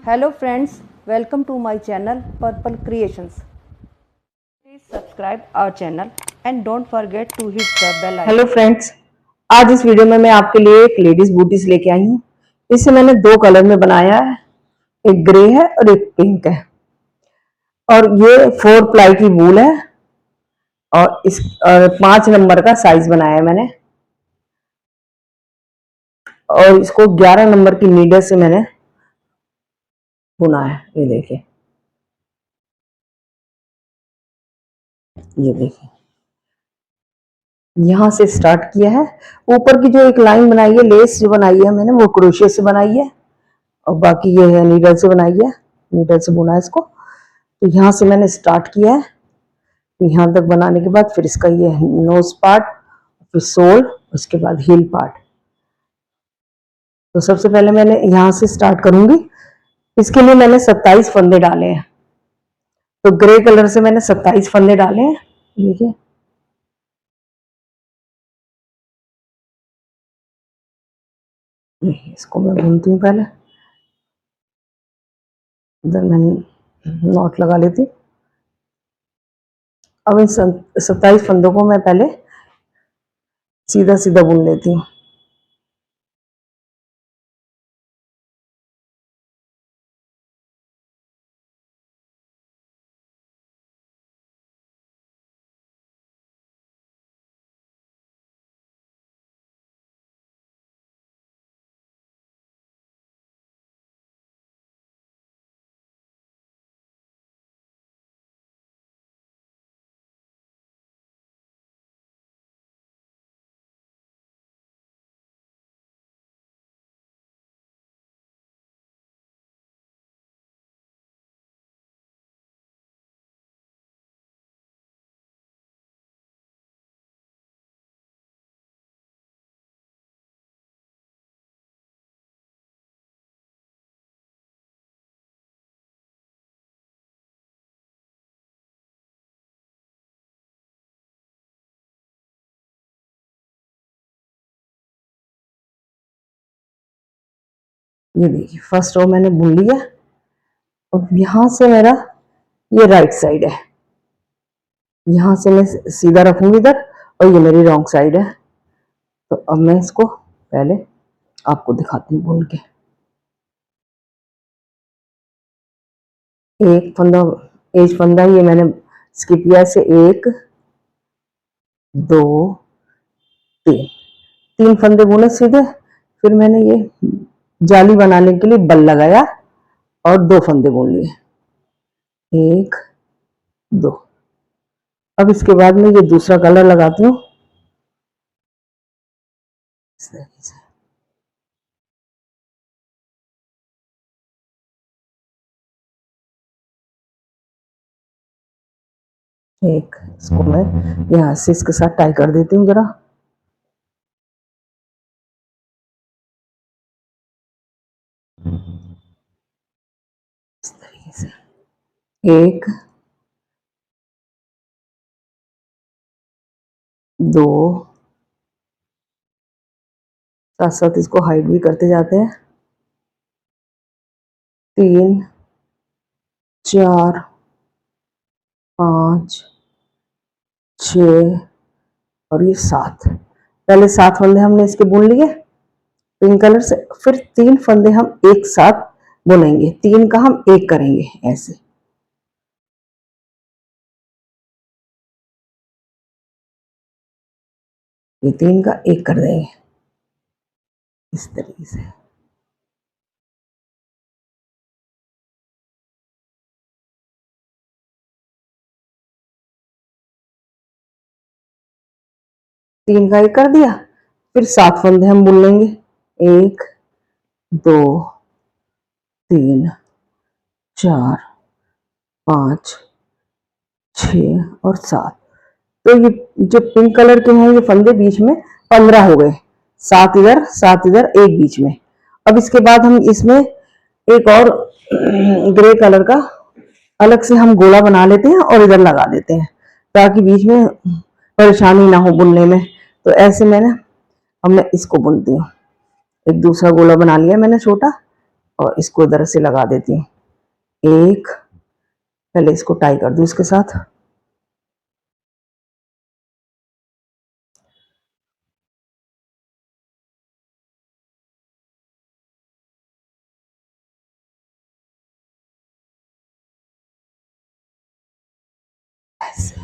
Hello friends, welcome to my channel Purple Creations. Please subscribe our channel and don't forget to hit the bell icon. Hello friends, आज इस video में मैं आपके लिए एक ladies booties लेके आई हूँ। इसे मैंने दो कलर में बनाया है, एक ग्रे है और एक पिंक है। और ये 4 प्लाई की वूल है और इस 5 नंबर का साइज बनाया है मैंने। और इसको 11 नंबर की नीडल से मैंने बुना है। ये देखिए, यहाँ से स्टार्ट किया है। ऊपर की जो एक लाइन बनाई है, लेस जो बनाई है मैंने, वो क्रोशिया से बनाई है और बाकी ये है नीडल से बनाई है। नीडल से बुना है इसको। तो यहाँ से मैंने स्टार्ट किया है। यहाँ तक बनाने के बाद फिर इसका ये नोज पार्ट, फिर सोल, उसके बाद हील पार्ट। तो सबसे पहले मैंने यहाँ से स्टार्ट करूंगी। इसके लिए मैंने 27 फंदे डाले हैं। तो ग्रे कलर से मैंने 27 फंदे डाले हैं। देखिए, इसको मैं बुनती हूँ। पहले इधर मैंने नॉट लगा लेती। अब इन 27 फंदों को मैं पहले सीधा सीधा बुन लेती हूँ। ये देखिए, फर्स्ट रो मैंने बुन लिया। अब यहाँ से मेरा ये राइट साइड है। यहाँ से मैं सीधा रखूंगी इधर और ये मेरी रॉन्ग साइड है। तो अब मैं इसको पहले आपको दिखाती हूँ बुन के। एक फंदा, एक फंदा ये मैंने स्किप किया से 1 2 3, 3 फंदे बुने सीधे। फिर मैंने ये जाली बनाने के लिए बल लगाया और 2 फंदे बुन लिए, 1 2। अब इसके बाद में ये दूसरा कलर लगाती हूँ इस तरीके से। एक इसको मैं यहाँ से इसके साथ टाई कर देती हूँ जरा। इस तरीके से 1 2, साथ साथ इसको हाइड भी करते जाते हैं। 3 4 5 6 और ये 7। पहले 7 फंदे हमने इसके बुन लिए पिंक कलर से। फिर 3 फंदे हम एक साथ बुनेंगे, 3 का हम 1 करेंगे ऐसे। ये 3 का 1 कर देंगे इस तरीके से। तीन का 1 कर दिया। फिर 7 फंदे हम बुन लेंगे, 1 2 3 4 5 6 और 7। तो ये जो पिंक कलर के हैं ये फंदे बीच में 15 हो गए। 7 इधर 7 इधर, एक बीच में। अब इसके बाद हम इसमें एक और ग्रे कलर का अलग से हम गोला बना लेते हैं और इधर लगा देते हैं ताकि बीच में परेशानी ना हो बुनने में। तो ऐसे मैंने अब मैं इसको बुनती हूँ। एक दूसरा गोला बना लिया मैंने छोटा और इसको इधर से लगा देती हूँ। एक, पहले इसको टाई कर दूं इसके साथ। ऐसे।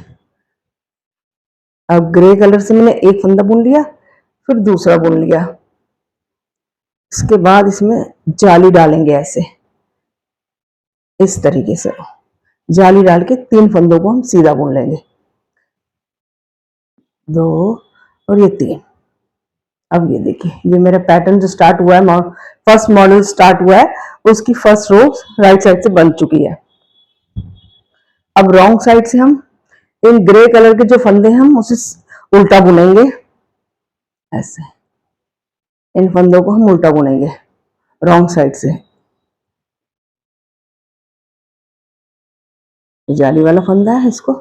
अब ग्रे कलर से मैंने एक फंदा बुन लिया, फिर दूसरा बुन लिया। इसके बाद इसमें जाली डालेंगे ऐसे, इस तरीके से जाली डाल के 3 फंदों को हम सीधा बुन लेंगे। 2 और ये 3। अब ये देखिए, ये मेरा पैटर्न जो स्टार्ट हुआ है, फर्स्ट मॉडल स्टार्ट हुआ है, उसकी फर्स्ट रो राइट साइड से बन चुकी है। अब रॉन्ग साइड से हम इन ग्रे कलर के जो फंदे हैं हम उसे उल्टा बुनेंगे। ऐसे इन फंदों को हम उल्टा बुनेंगे रॉन्ग साइड से। जाली वाला फंदा है, इसको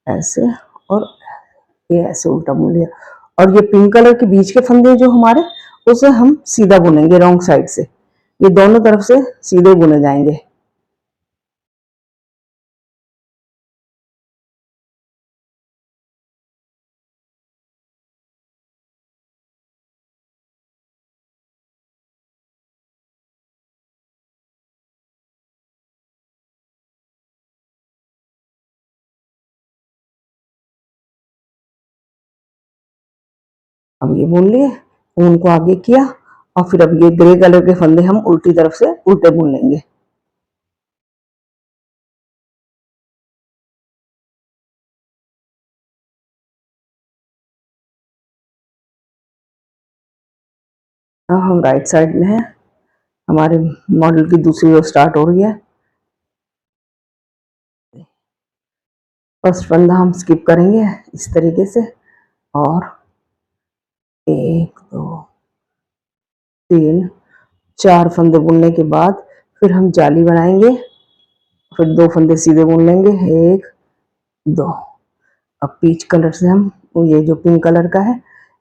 ऐसे और ये ऐसे उल्टा बुन लिया। और ये पिंक कलर के बीच के फंदे जो हमारे, उसे हम सीधा बुनेंगे रॉन्ग साइड से। ये दोनों तरफ से सीधे बुने जाएंगे। अब ये बुन लिए, ऊन को आगे किया, और फिर अब ये ग्रे कलर के फंदे हम उल्टी तरफ से उल्टे बुन लेंगे। अब हम राइट साइड में हैं, हमारे मॉडल की दूसरी रो स्टार्ट हो रही है। फर्स्ट फंदा हम स्किप करेंगे इस तरीके से, और 1 2 3 4 फंदे बुनने के बाद फिर हम जाली बनाएंगे, फिर 2 फंदे सीधे बुन लेंगे। 1 2। अब पीच कलर से हम, ये जो पिंक कलर का है,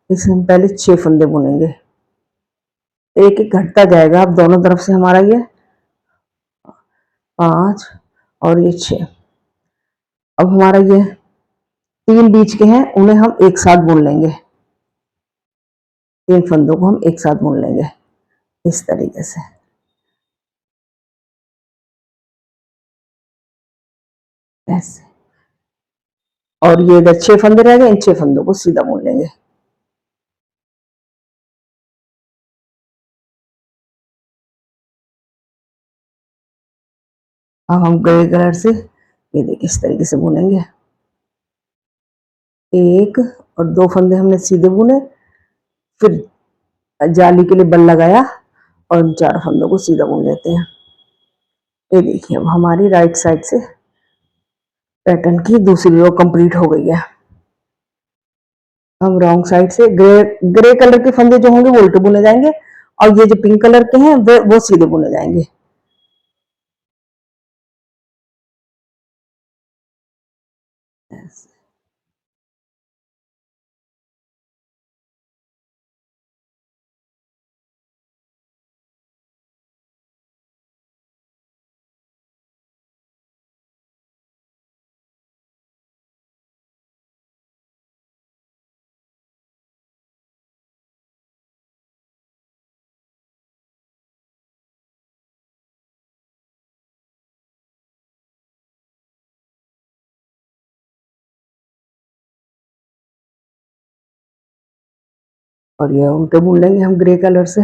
इसे हम पहले 6 फंदे बुनेंगे। एक एक घटता जाएगा। अब दोनों तरफ से हमारा ये 5 और ये 6। अब हमारा ये 3 बीच के हैं, उन्हें हम एक साथ बुन लेंगे। 3 फंदों को हम एक साथ बुन लेंगे इस तरीके से। ऐसे। और ये इधर 6 फंदे रह गए, इन 6 फंदों को सीधा बुन लेंगे। अब हम ग्रे कलर से ये देखिए इस तरीके से बुनेंगे। 1 और 2 फंदे हमने सीधे बुने, फिर जाली के लिए बल लगाया, और इन 4 फंदों को सीधा बुन लेते हैं। ये देखिए, अब हमारी राइट साइड से पैटर्न की दूसरी रो कंप्लीट हो गई है। हम रॉन्ग साइड से ग्रे कलर के फंदे जो होंगे वो उल्टे बुने जाएंगे, और ये जो पिंक कलर के हैं वो सीधे बुने जाएंगे। और ये उल्टे बुन लेंगे हम ग्रे कलर से।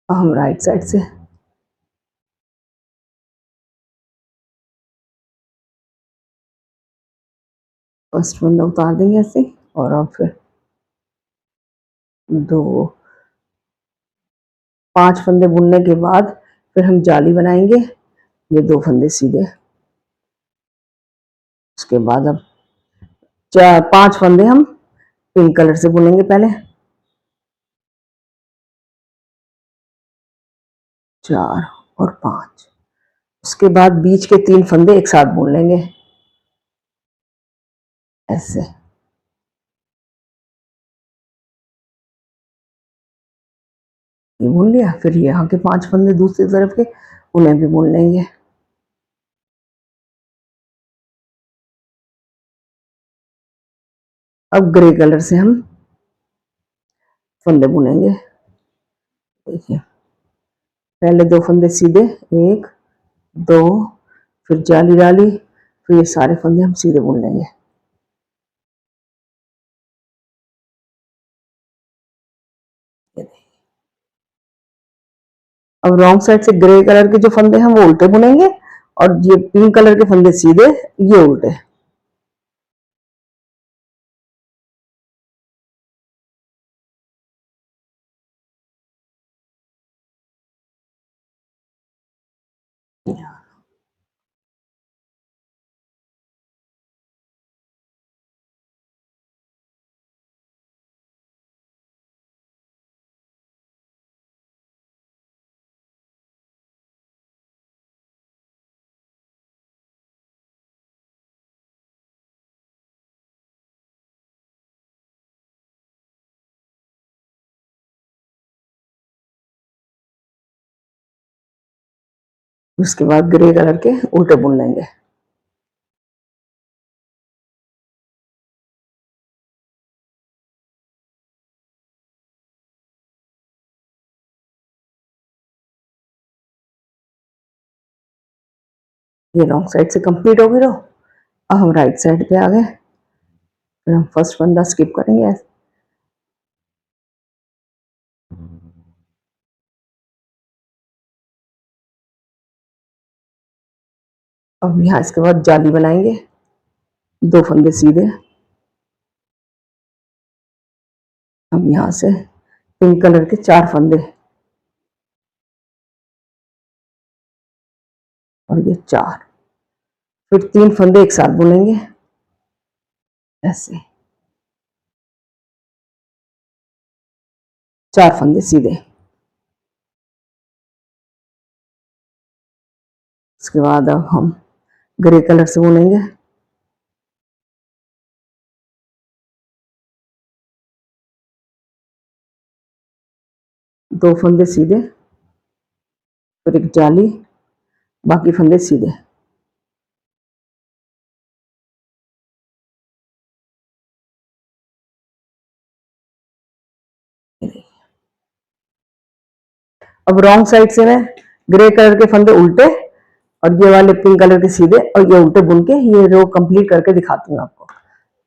हम राइट साइड से फर्स्ट फंदा उतार देंगे ऐसे, और अब फिर 2 5 फंदे बुनने के बाद फिर हम जाली बनाएंगे। ये 2 फंदे सीधे, उसके बाद अब 5 फंदे हम पिंक कलर से बुनेंगे पहले। 4 और 5। उसके बाद बीच के 3 फंदे एक साथ बुन लेंगे ऐसे। ये बुन लिया, फिर यहाँ के 5 फंदे दूसरी तरफ के उन्हें भी बुन लेंगे। अब ग्रे कलर से हम फंदे बुनेंगे। देखिए, पहले 2 फंदे सीधे, 1 2, फिर जाली डाली, फिर ये सारे फंदे हम सीधे बुन लेंगे। अब रॉन्ग साइड से ग्रे कलर के जो फंदे हैं वो उल्टे बुनेंगे, और ये पिंक कलर के फंदे सीधे, ये उल्टे। उसके बाद ग्रे कलर के उल्टे बुन लेंगे। ये रॉन्ग साइड से कंप्लीट हो गई रो। अब हम राइट साइड पे आ गए, फिर हम फर्स्ट फंदा स्किप करेंगे। अब यहाँ इसके बाद जाली बनाएंगे, 2 फंदे सीधे। अब यहाँ से पिंक कलर के 4 फंदे, और ये 4, फिर 3 फंदे एक साथ बुनेंगे ऐसे, 4 फंदे सीधे। उसके बाद अब हम ग्रे कलर से बुनेंगे, दो फंदे सीधे, फिर एक जाली, बाकी फंदे सीधे। अब रॉन्ग साइड से मैं ग्रे कलर के फंदे उल्टे और ये वाले पिंक कलर के सीधे और ये उल्टे बुन के ये रो कंप्लीट करके दिखाती हूँ आपको।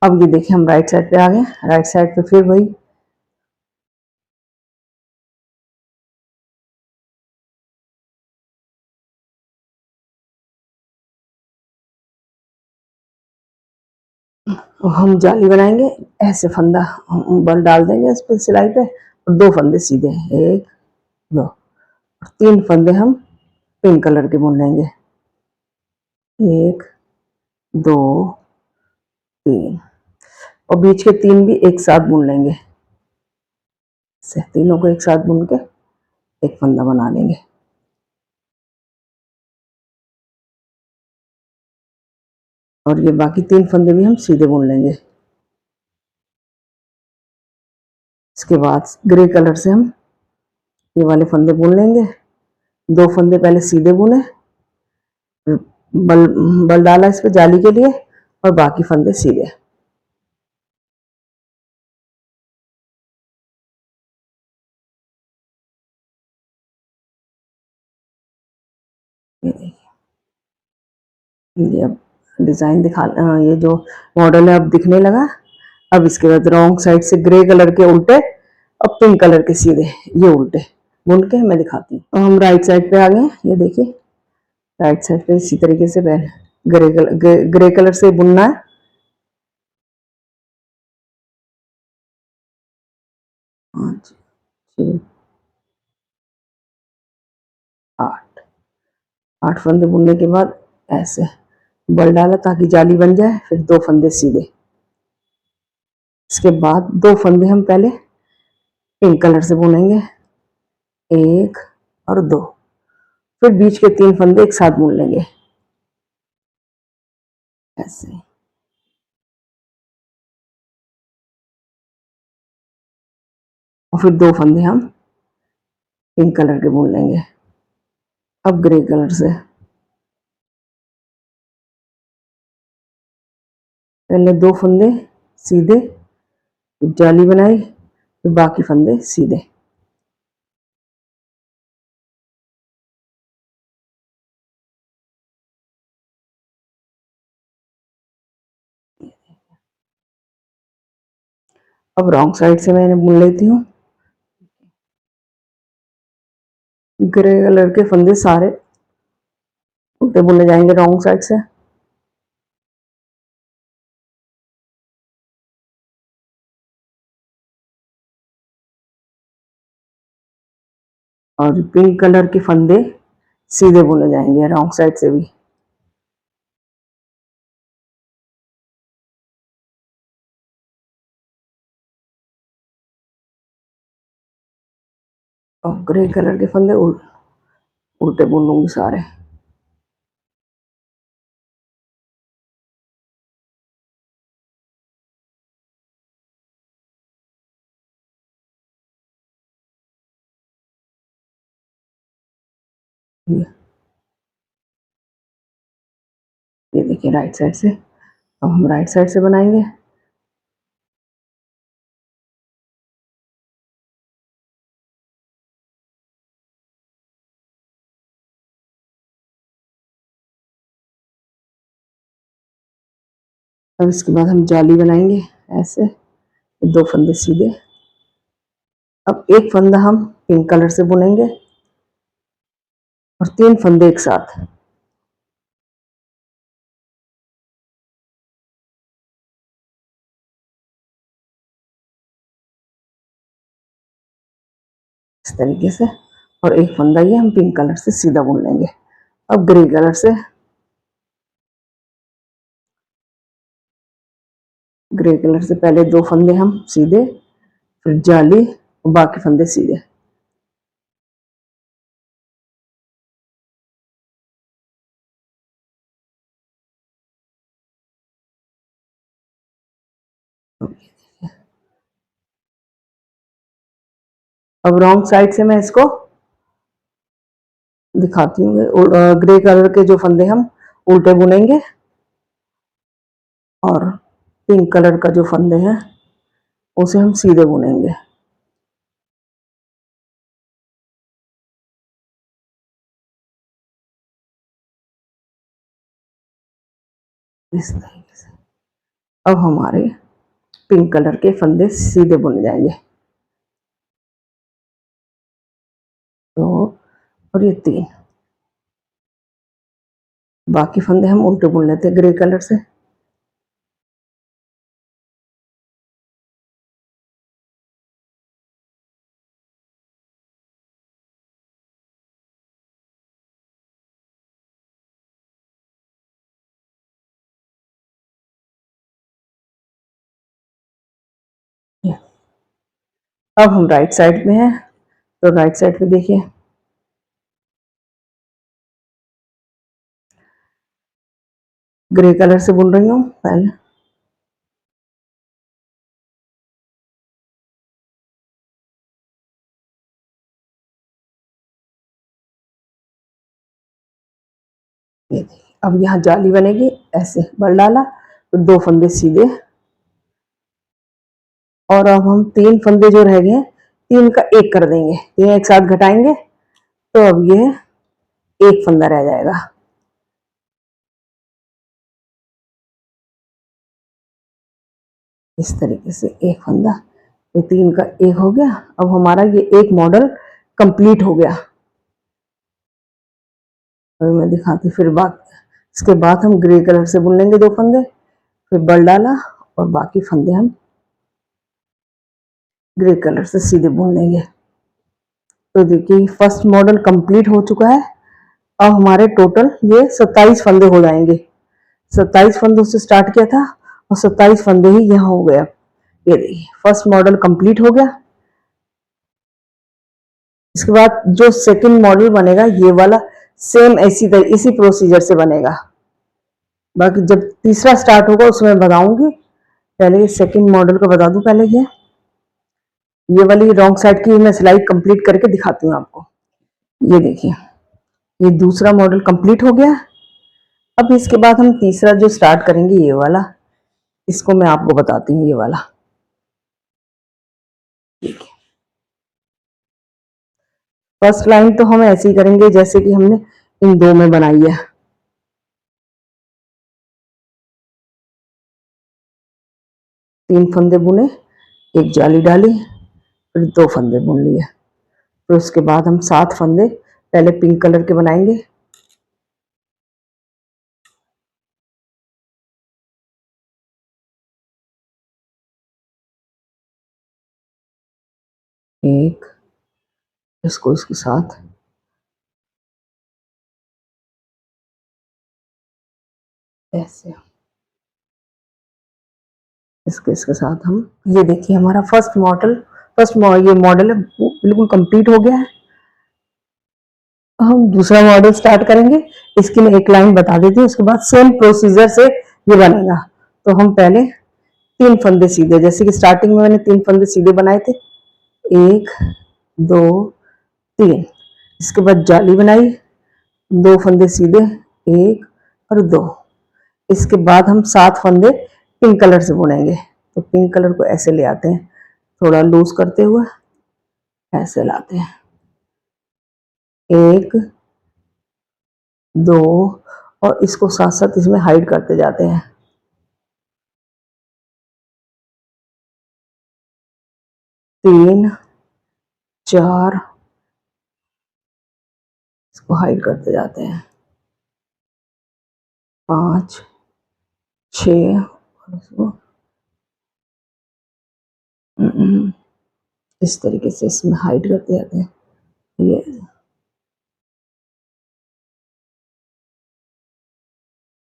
अब ये देखिए हम राइट साइड पे आ गए। राइट साइड पे फिर वही हम जाली बनाएंगे ऐसे, फंदा बल डाल देंगे इस पर सिलाई पे, और 2 फंदे सीधे, 1 2, और 3 फंदे हम पिंक कलर के बुन लेंगे, 1 2 3, और बीच के 3 भी एक साथ बुन लेंगे से, तीनों को एक साथ बुन के एक फंदा बना लेंगे। और ये बाकी 3 फंदे भी हम सीधे बुन लेंगे। इसके बाद ग्रे कलर से हम ये वाले फंदे बुन लेंगे, 2 फंदे पहले सीधे बुने, बल बल डाला इस पे जाली के लिए, और बाकी फंदे सीधे। ये देखिए, ये अब डिजाइन दिखा, ये जो मॉडल है अब दिखने लगा। अब इसके बाद रॉन्ग साइड से ग्रे कलर के उल्टे और पिंक कलर के सीधे, ये उल्टे बुन के मैं दिखाती हूँ। अब हम राइट साइड पे आ गए। ये देखिए राइट साइड पे इसी तरीके से पहले ग्रे कलर से बुनना है। 5 6 8, 8 फंदे बुनने के बाद ऐसे बल डाला ताकि जाली बन जाए, फिर 2 फंदे सीधे। इसके बाद 2 फंदे हम पहले पिंक कलर से बुनेंगे, 1 और 2, फिर बीच के 3 फंदे एक साथ बुन लेंगे ऐसे। और फिर 2 फंदे हम पिंक कलर के बुन लेंगे। अब ग्रे कलर से पहले 2 फंदे सीधे, जाली बनाई, फिर बाकी फंदे सीधे। अब रॉन्ग साइड से मैंने बुन लेती हूँ। ग्रे कलर के फंदे सारे उल्टे बुने जाएंगे रॉन्ग साइड से। और पिंक कलर के फंदे सीधे बुने जाएंगे रॉन्ग साइड से भी। और ग्रे कलर के फंदे उल्टे बुन लूंगी सारे। ये देखिए राइट साइड से। अब हम राइट साइड से बनाएंगे। अब इसके बाद हम जाली बनाएंगे ऐसे, 2 फंदे सीधे। अब एक फंदा हम पिंक कलर से बुनेंगे और 3 फंदे एक साथ। इस तरीके से। और एक फंदा ये हम पिंक कलर से सीधा बुन लेंगे। अब ग्रे कलर से, ग्रे कलर से पहले 2 फंदे हम सीधे, फिर जाली और बाकी फंदे सीधे। अब रॉन्ग साइड से मैं इसको दिखाती हूँ। ग्रे कलर के जो फंदे हम उल्टे बुनेंगे और पिंक कलर का जो फंदे हैं उसे हम सीधे बुनेंगे। इस तरीके से। अब हमारे पिंक कलर के फंदे सीधे बुने जाएंगे। तो और ये 3 बाकी फंदे हम उल्टे बुन लेते हैं ग्रे कलर से। अब हम राइट साइड में हैं, तो राइट साइड में देखिए ग्रे कलर से बुन रही हूँ पहले। ये देखिए अब यहाँ जाली बनेगी ऐसे, बल डाला तो 2 फंदे सीधे। और अब हम 3 फंदे जो रह गए 3 का 1 कर देंगे, 3 एक साथ घटाएंगे तो अब ये 1 फंदा रह जाएगा। इस तरीके से 1 फंदा, ये 3 का 1 हो गया। अब हमारा ये एक मॉडल कंप्लीट हो गया। अभी मैं दिखाती फिर इसके बाद हम ग्रे कलर से बुन लेंगे 2 फंदे, फिर बल डाला और बाकी फंदे हम ग्रे कलर से सीधे बुन लेंगे। तो देखिए फर्स्ट मॉडल कंप्लीट हो चुका है। अब हमारे टोटल ये 27 फंदे हो जाएंगे। 27 फंदों से स्टार्ट किया था और 27 फंदे ही यहाँ हो गया। ये देखिए फर्स्ट मॉडल कंप्लीट हो गया। इसके बाद जो सेकंड मॉडल बनेगा ये वाला सेम इसी प्रोसीजर से बनेगा। बाकी जब तीसरा स्टार्ट होगा उसमें बताऊंगी। पहले सेकंड मॉडल का बता दूं। पहले ये वाली रॉन्ग साइड की मैं सिलाई कंप्लीट करके दिखाती हूँ आपको। ये देखिए, ये दूसरा मॉडल कंप्लीट हो गया। अब इसके बाद हम तीसरा जो स्टार्ट करेंगे ये वाला, इसको मैं आपको बताती हूँ। ये वाला देखिए, फर्स्ट लाइन तो हम ऐसे ही करेंगे जैसे कि हमने इन दो में बनाई है। तीन फंदे बुने, एक जाली डाली, फिर दो फंदे बुन लिए। फिर उसके बाद हम 7 फंदे पहले पिंक कलर के बनाएंगे। एक, इसको इसके साथ, ऐसे इसके साथ हम, ये देखिए हमारा ये मॉडल है वो बिल्कुल कंप्लीट हो गया है। हम दूसरा मॉडल स्टार्ट करेंगे। इसकी मैं एक लाइन बता देती हूँ, उसके बाद सेम प्रोसीजर से ये बनेगा। तो हम पहले 3 फंदे सीधे, जैसे कि स्टार्टिंग में मैंने 3 फंदे सीधे बनाए थे, 1 2 3। इसके बाद जाली बनाई, 2 फंदे सीधे, 1 और 2। इसके बाद हम 7 फंदे पिंक कलर से बुनेंगे। तो पिंक कलर को ऐसे ले आते हैं, थोड़ा लूज करते हुए ऐसे लाते हैं, 1 2, और इसको साथ साथ इसमें हाइड करते जाते हैं। 3 4, इसको हाइड करते जाते हैं, 5 6, और इसको इस तरीके से इसमें हाइड करते जाते हैं। ये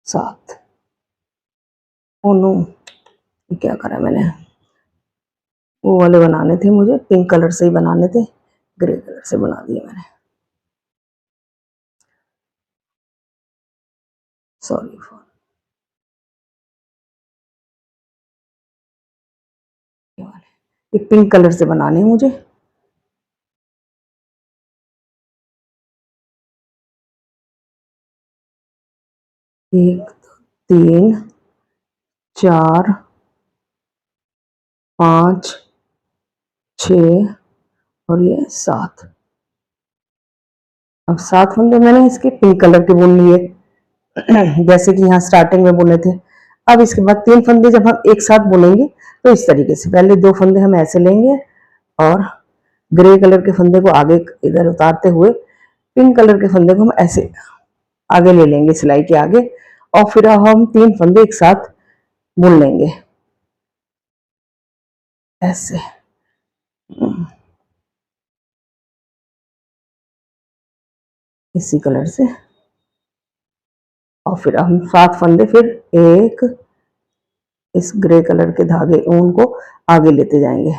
7। ओ नो, ये क्या करा मैंने, वो वाले बनाने थे, मुझे पिंक कलर से ही बनाने थे, ग्रे कलर से बना दिए मैंने, सॉरी फॉर। ये पिंक कलर से बनाने हैं मुझे। 1 3 4 5 6 और ये 7। अब 7 फंदे मैंने इसके पिंक कलर के बुन लिए जैसे कि यहाँ स्टार्टिंग में बुने थे। अब इसके बाद 3 फंदे जब हम एक साथ बुनेंगे तो इस तरीके से, पहले 2 फंदे हम ऐसे लेंगे और ग्रे कलर के फंदे को आगे इधर उतारते हुए पिंक कलर के फंदे को हम ऐसे आगे ले लेंगे सिलाई के आगे, और फिर हम 3 फंदे एक साथ बुन लेंगे ऐसे। इसी कलर से, और फिर हम 7 फंदे फिर एक इस ग्रे कलर के धागे ऊन को आगे लेते जाएंगे,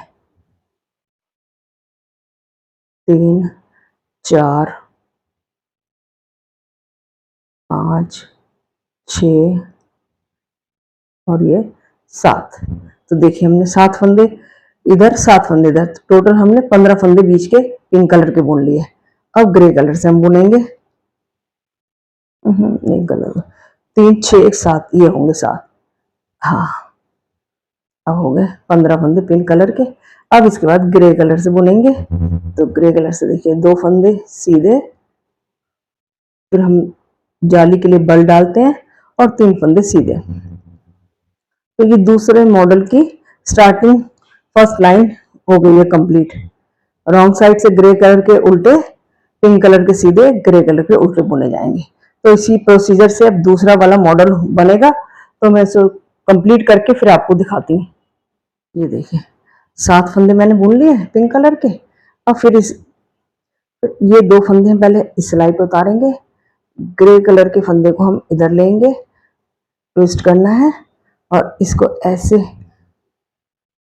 3 4 5 6 और ये 7। तो देखिए हमने 7 फंदे इधर, 7 फंदे इधर, टोटल हमने 15 फंदे बीच के पिंक कलर के बुन लिए। अब ग्रे कलर से हम बुनेंगे, एक कलर, 3 6 7, ये होंगे 7। हाँ, अब हो गए 15 फंदे पिंक कलर के। अब इसके बाद ग्रे कलर से बुनेंगे। तो ग्रे कलर से देखिए 2 फंदे सीधे, फिर हम जाली के लिए बल डालते हैं और 3 फंदे सीधे। तो ये दूसरे मॉडल की स्टार्टिंग फर्स्ट लाइन हो गई है कंप्लीट। रॉन्ग साइड से ग्रे कलर के उल्टे, पिंक कलर के सीधे, ग्रे कलर के उल्टे बुने जाएंगे। तो इसी प्रोसीजर से अब दूसरा वाला मॉडल बनेगा। तो मैं इसको कंप्लीट करके फिर आपको दिखाती हूँ। ये देखिए 7 फंदे मैंने बुन लिए पिंक कलर के। अब फिर ये 2 फंदे हम पहले इस सिलाई पे उतारेंगे, ग्रे कलर के फंदे को हम इधर लेंगे, ट्विस्ट करना है और इसको ऐसे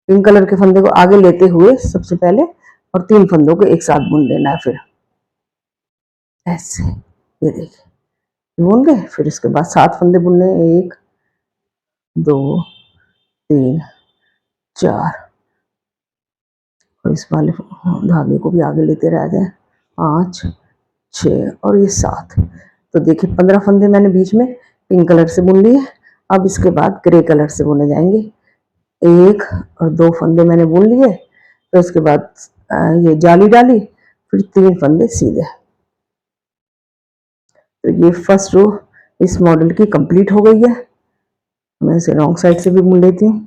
पिंक कलर के फंदे को आगे लेते हुए सबसे पहले, और 3 फंदों को एक साथ बुन देना है फिर ऐसे। ये देखिए बुन गए। फिर इसके बाद 7 फंदे बुनने हैं, 1 2 3 4, और इस वाले धागे को भी आगे लेते रह जाए, 5 6 और ये 7। तो देखिए 15 फंदे मैंने बीच में पिंक कलर से बुन लिए। अब इसके बाद ग्रे कलर से बुने जाएंगे। 1 और 2 फंदे मैंने बुन लिए, तो इसके बाद ये जाली डाली, फिर 3 फंदे सीधे। तो ये फर्स्ट रो इस मॉडल की कंप्लीट हो गई है। मैं इसे रॉन्ग साइड से भी बुन लेती हूँ।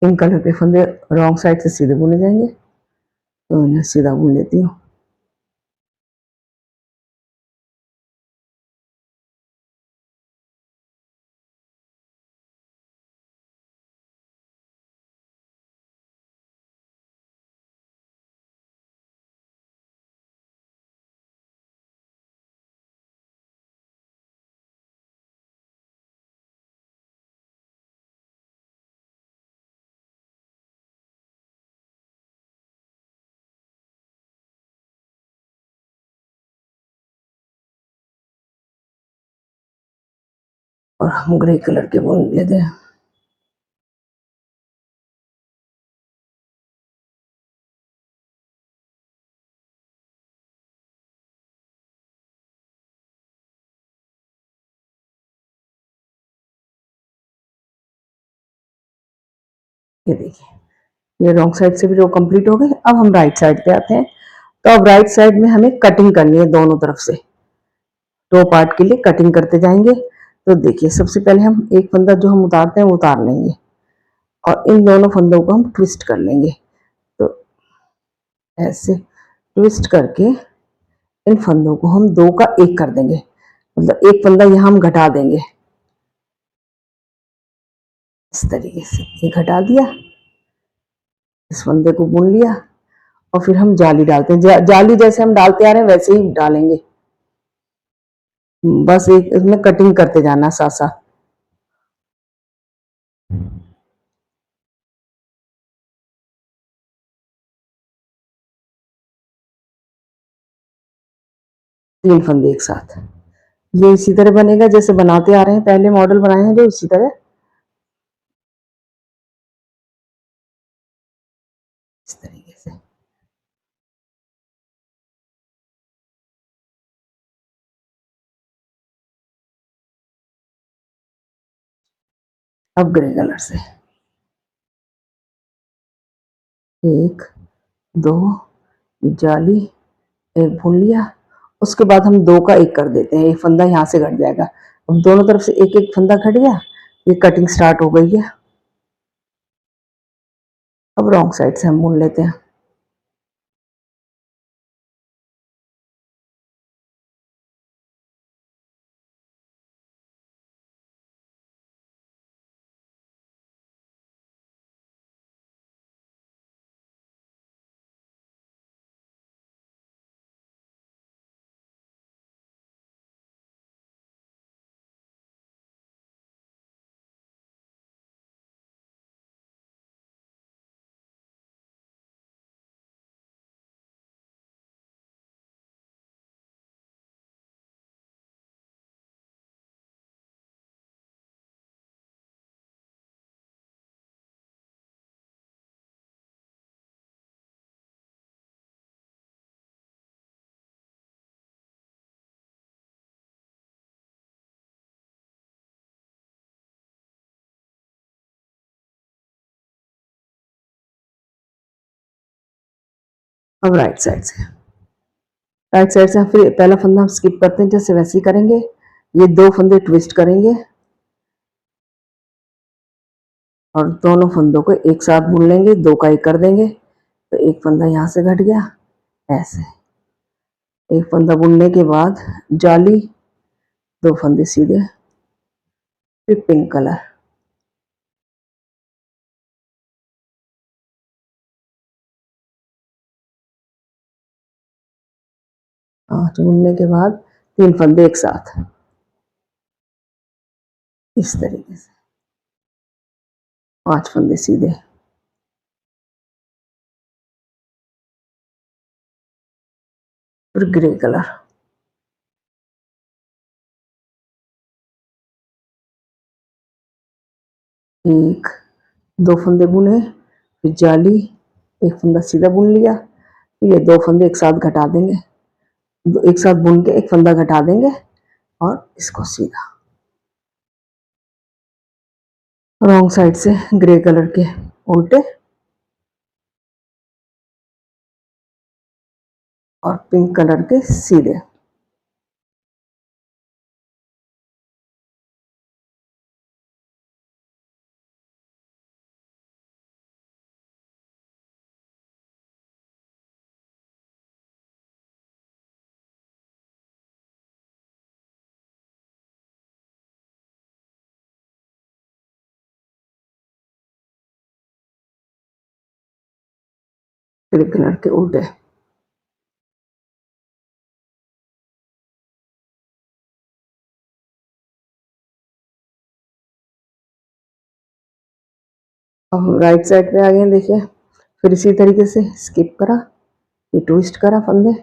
पिंक कलर के फंदे रॉन्ग साइड से सीधे बुने जाएंगे, तो इन्हें सीधा बुन लेती हूँ। और हम ग्रे कलर के बुन लेते हैं। ये देखिए ये रॉन्ग साइड से भी रो कंप्लीट हो गई। अब हम राइट साइड पे आते हैं। तो अब राइट साइड में हमें कटिंग करनी है दोनों तरफ से। 2 पार्ट के लिए कटिंग करते जाएंगे। तो देखिए सबसे पहले हम एक फंदा जो हम उतारते हैं वो उतार लेंगे, और इन दोनों फंदों को हम ट्विस्ट कर लेंगे। तो ऐसे ट्विस्ट करके इन फंदों को हम 2 का 1 कर देंगे, मतलब एक फंदा यहाँ हम घटा देंगे। इस तरीके से ये घटा दिया, इस फंदे को बुन लिया, और फिर हम जाली डालते हैं। जाली जैसे हम डालते आ रहे हैं वैसे ही डालेंगे, बस एक इसमें कटिंग करते जाना साथ साथ। तीन फंदे एक साथ, ये इसी तरह बनेगा जैसे बनाते आ रहे हैं, पहले मॉडल बनाए हैं जो, इसी तरह इस तरीके से। अब ग्रे कलर से 1 2 जाली, एक बुन लिया। उसके बाद हम 2 का 1 कर देते हैं, एक फंदा यहाँ से घट जाएगा। अब दोनों तरफ से एक एक फंदा घट गया, ये कटिंग स्टार्ट हो गई है। अब रॉन्ग साइड से हम बुन लेते हैं। अब राइट साइड से हम फिर पहला फंदा हम स्किप करते हैं, जैसे वैसे ही करेंगे। ये 2 फंदे ट्विस्ट करेंगे और दोनों फंदों को एक साथ बुन लेंगे, 2 का 1 कर देंगे। तो एक फंदा यहाँ से घट गया, ऐसे एक फंदा बुनने के बाद जाली, 2 फंदे सीधे, फिर पिंक कलर, 5 बुनने के बाद 3 फंदे एक साथ, इस तरीके से 5 फंदे सीधे। फिर ग्रे कलर, एक 2 फंदे बुने, फिर जाली, एक फंदा सीधा बुन लिया, फिर ये 2 फंदे एक साथ घटा देंगे, एक साथ बुन के एक फंदा घटा देंगे और इसको सीधा रॉन्ग साइड से ग्रे कलर के उल्टे और पिंक कलर के सीधे। ग्रे कलर के उल्टे। अब राइट साइड पे आ गए, देखिए फिर इसी तरीके से स्किप करा, ये ट्विस्ट करा फंदे,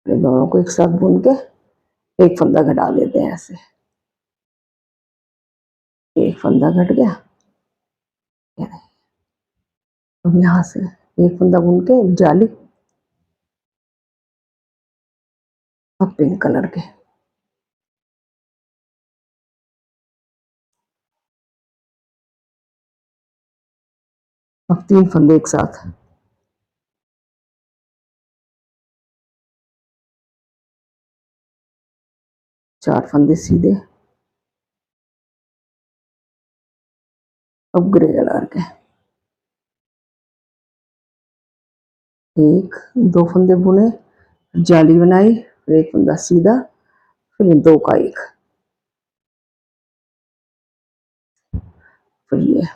दोनों को एक साथ बुन के एक फंदा घटा देते हैं ऐसे, एक फंदा घट गया। अब यहाँ से एक फंदा बुन के एक जाली, अब पिंक कलर के, अब 3 फंदे एक साथ, चार फंदे सीधे, अब ग्रे कलर के, एक 2 फंदे बुने, जाली बनाई, फिर एक फंदा सीधा, फिर 2 का एक, फिर ये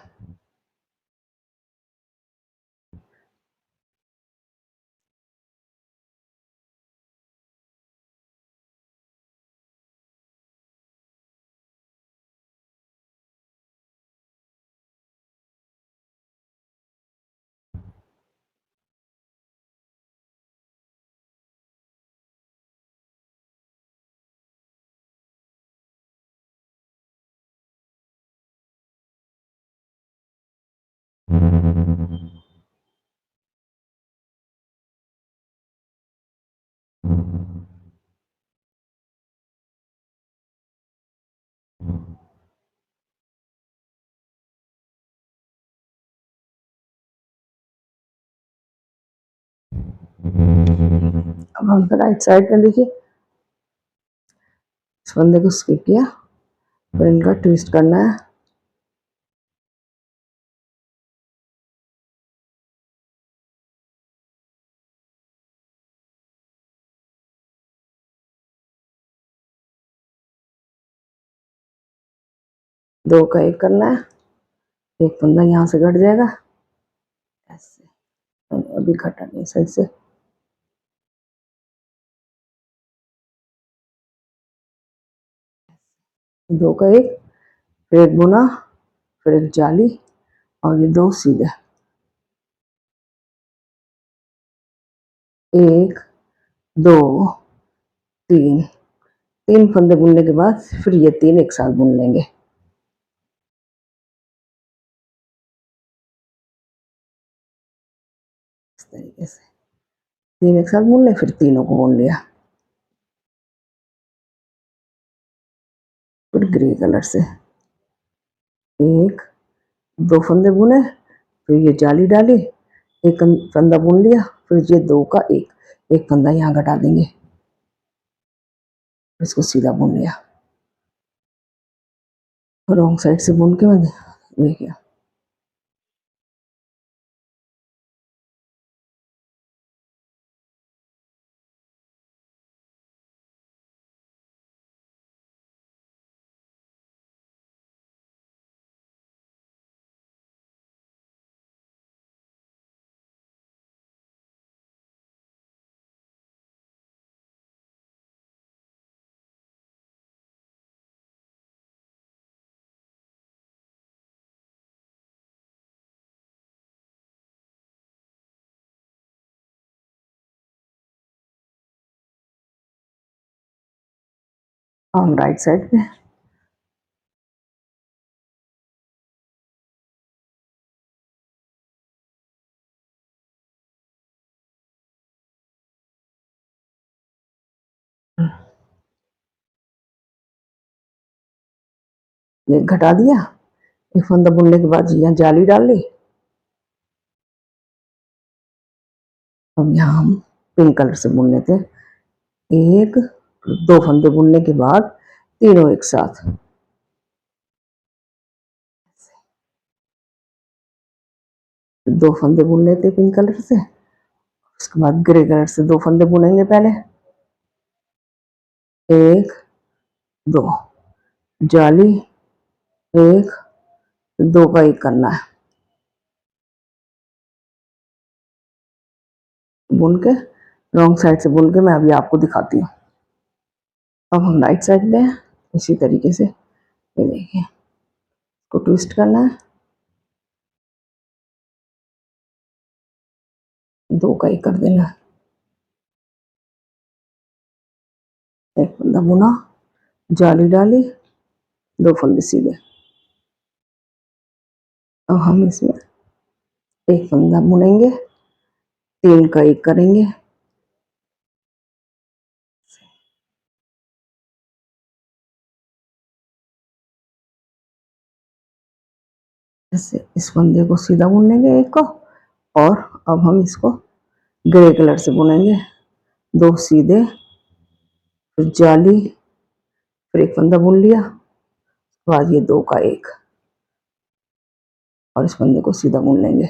अब हम राइट साइड में देखिए इस फंदे को स्किप किया, फिर इनका ट्विस्ट करना है, दो का एक करना है, एक फंदा यहाँ से घट जाएगा ऐसे, अभी घटा नहीं सही से, दो का एक, फिर एक बुना, फिर एक जाली और ये 2 सीधे, एक 2 3, 3 फंदे बुनने के बाद फिर ये 3 एक साथ बुन लेंगे, इस तरीके से 3 एक साथ बुन ले, फिर तीनों को बुन लिया। फिर ग्रे कलर से एक 2 फंदे बुने, फिर ये जाली डाली, एक फंदा बुन लिया, फिर ये 2 का एक फंदा यहाँ घटा देंगे, इसको सीधा बुन लिया, रॉन्ग साइड से बुन के मैं देखिए हम राइट साइड पे ये घटा दिया। एक फंदा बुनने के बाद यहाँ जाली डाल ली। अब यहाँ हम पिंक कलर से बुन लेते हैं। एक दो फंदे बुनने के बाद तीनों एक साथ, दो फंदे बुन लेते हैं पिंक कलर से। उसके बाद ग्रे कलर से दो फंदे बुनेंगे पहले, एक दो, जाली, एक दो का एक करना है, बुन के रॉन्ग साइड से बुन के मैं अभी आपको दिखाती हूँ। अब हम राइट साइड पे हैं, इसी तरीके से ये देखिए, इसको ट्विस्ट करना है, दो का एक कर देना है। एक फंदा बुना, जाली डाली, दो फंदे सीधे। अब हम इसमें एक फंदा बुनेंगे, तीन का एक करेंगे, ऐसे इस फंदे को सीधा बुन लेंगे एक को। और अब हम इसको ग्रे कलर से बुनेंगे, दो सीधे, फिर जाली, फिर एक फंदा बुन लिया, बाद ये दो का एक, और इस फंदे को सीधा बुन लेंगे।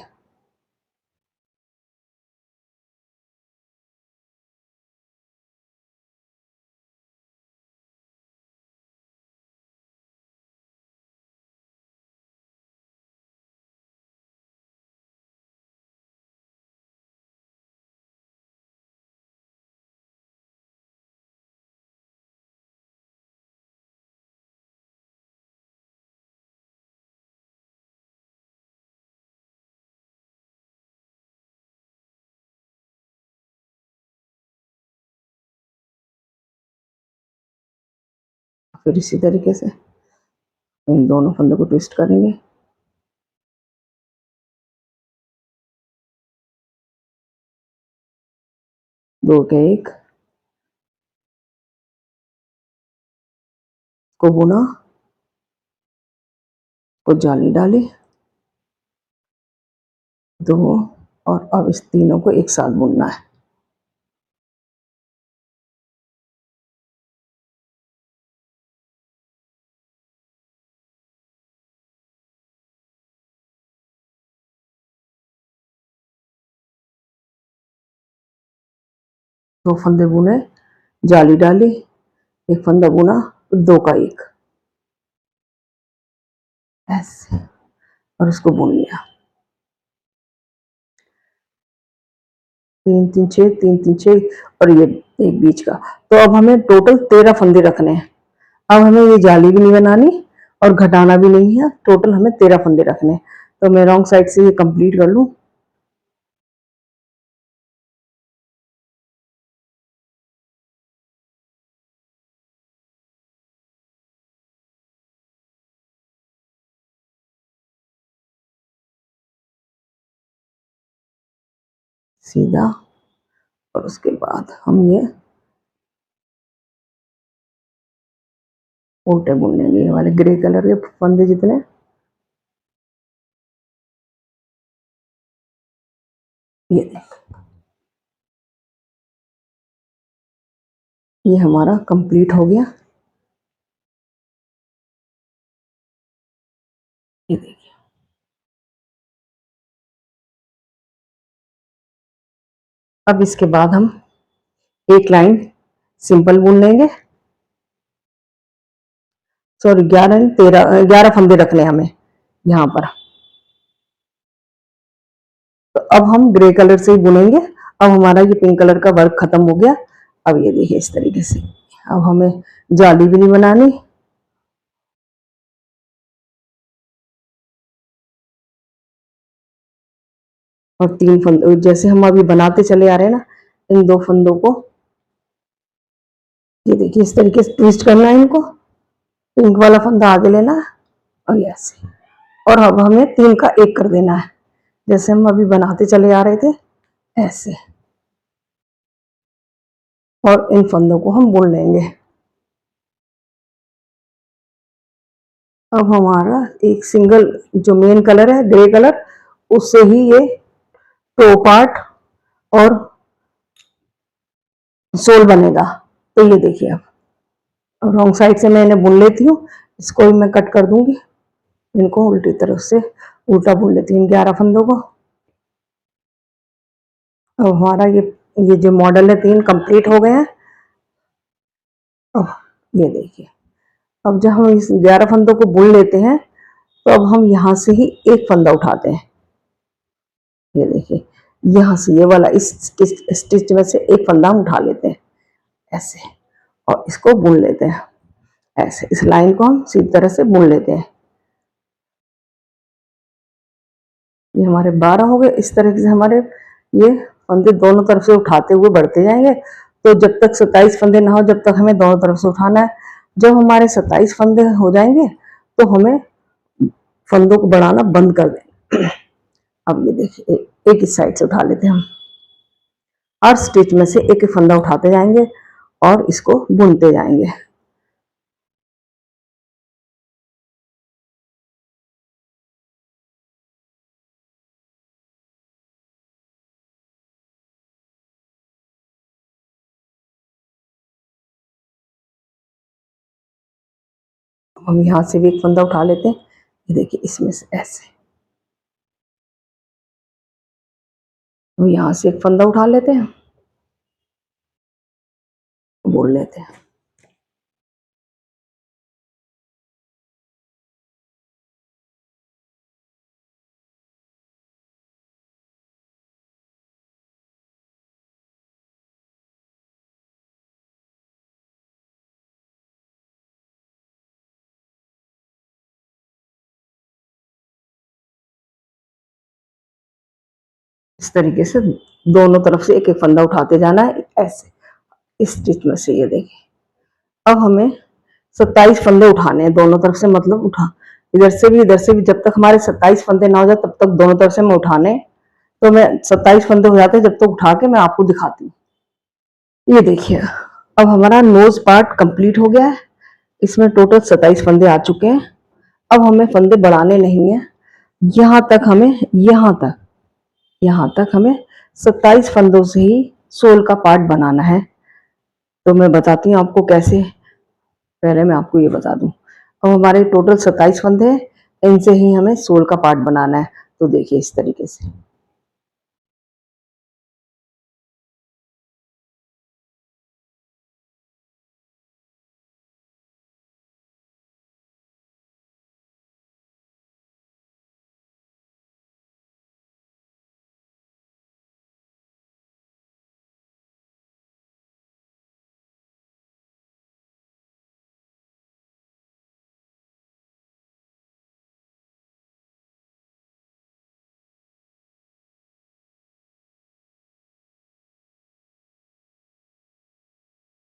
फिर इसी तरीके से इन दोनों फंदों को ट्विस्ट करेंगे, दो के एक को बुना, को जाली डाली, दो, और अब इस तीनों को एक साथ बुनना है। दो फंदे बुने, जाली डाली, एक फंदा बुना, दो का एक, ऐसे, और इसको बुन लिया। तीन तीन छः, तीन तीन छः, और ये एक बीच का। तो अब हमें टोटल 13 फंदे रखने हैं। अब हमें ये जाली भी नहीं बनानी और घटाना भी नहीं है, टोटल हमें 13 फंदे रखने हैं। तो मैं रॉन्ग साइड से ये कंप्लीट कर लूँ। सीधा, और उसके बाद हम ये उल्टे बुन लेंगे, ये वाले ग्रे कलर के फंदे जितने, ये ये हमारा कंप्लीट हो गया। ये देखिए, अब इसके बाद हम एक लाइन सिंपल बुन लेंगे। सॉरी, 11 13 11 फंदे रखने हमें यहाँ पर। तो अब हम ग्रे कलर से ही बुनेंगे। अब हमारा ये पिंक कलर का वर्क खत्म हो गया। अब ये देखिए इस तरीके से, अब हमें जाली भी नहीं बनानी, और तीन फंदे जैसे हम अभी बनाते चले आ रहे हैं ना, इन दो फंदों को ये देखिए इस तरीके से ट्विस्ट करना है इनको, पिंक वाला फंदा आगे लेना है और ऐसे, और अब हमें 3 का 1 कर देना है, जैसे हम अभी बनाते चले आ रहे थे ऐसे, और इन फंदों को हम बुन लेंगे। अब हमारा एक सिंगल जो मेन कलर है ग्रे कलर, उससे ही ये टो पार्ट और सोल बनेगा। तो ये देखिए अब रॉन्ग साइड से मैं इन्हें बुन लेती हूँ, इसको भी मैं कट कर दूंगी, इनको उल्टी तरफ से उल्टा बुन लेती हूँ 11 फंदों को। अब हमारा ये जो मॉडल है 3 कंप्लीट हो गए हैं। अब ये देखिए, अब जब हम इस 11 फंदों को बुन लेते हैं तो अब हम यहाँ से ही एक फंदा उठाते हैं। ये देखिए यहाँ से ये वाला इस स्टिच में से एक फंदा हम उठा लेते हैं ऐसे, और इसको बुन लेते हैं ऐसे, इस लाइन को हम सीधी तरह से बुन लेते हैं। ये हमारे 12 हो गए। इस तरह से हमारे ये फंदे दोनों तरफ से उठाते हुए बढ़ते जाएंगे। तो जब तक 27 फंदे ना हो, जब तक हमें दोनों तरफ से उठाना है। जब हमारे 27 फंदे हो जाएंगे तो हमें फंदों को बढ़ाना बंद कर देंगे। अब ये देखिए एक इस साइड से उठा लेते हैं हम, हर स्टिच में से एक एक फंदा उठाते जाएंगे और इसको बुनते जाएंगे। हम यहाँ से भी एक फंदा उठा लेते हैं, ये देखिए इसमें से ऐसे, हम यहाँ से एक फंदा उठा लेते हैं, बुन लेते हैं। इस तरीके से दोनों तरफ से एक एक फंदा उठाते जाना है ऐसे, इस स्टिच में से। ये देखिए अब हमें 27 फंदे उठाने हैं दोनों तरफ से, मतलब उठा इधर से भी इधर से भी, जब तक हमारे 27 फंदे ना हो जाए तब तक दोनों तरफ से मैं उठाने। तो मैं 27 फंदे हो जाते हैं जब तक उठा के मैं आपको दिखाती हूँ। ये देखिए अब हमारा नोज पार्ट कंप्लीट हो गया है, इसमें टोटल 27 फंदे आ चुके हैं। अब हमें फंदे बढ़ाने नहीं है, यहाँ तक हमें यहाँ तक हमें 27 फंदों से ही सोल का पार्ट बनाना है। तो मैं बताती हूँ आपको कैसे। पहले मैं आपको ये बता दूं, अब हमारे टोटल 27 फंदे हैं, इनसे ही हमें सोल का पार्ट बनाना है। तो देखिए इस तरीके से,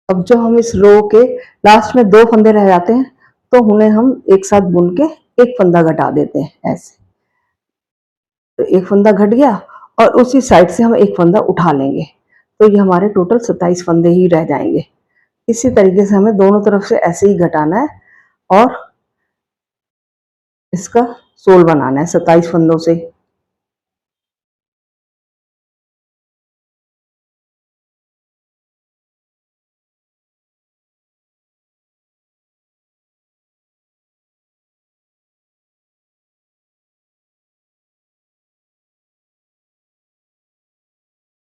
अब जो हम इस रो के लास्ट में 2 फंदे रह जाते हैं तो उन्हें हम एक साथ बुन के एक फंदा घटा देते हैं ऐसे। तो एक फंदा घट गया और उसी साइड से हम एक फंदा उठा लेंगे, तो ये हमारे टोटल 27 फंदे ही रह जाएंगे। इसी तरीके से हमें दोनों तरफ से ऐसे ही घटाना है और इसका सोल बनाना है 27 फंदों से।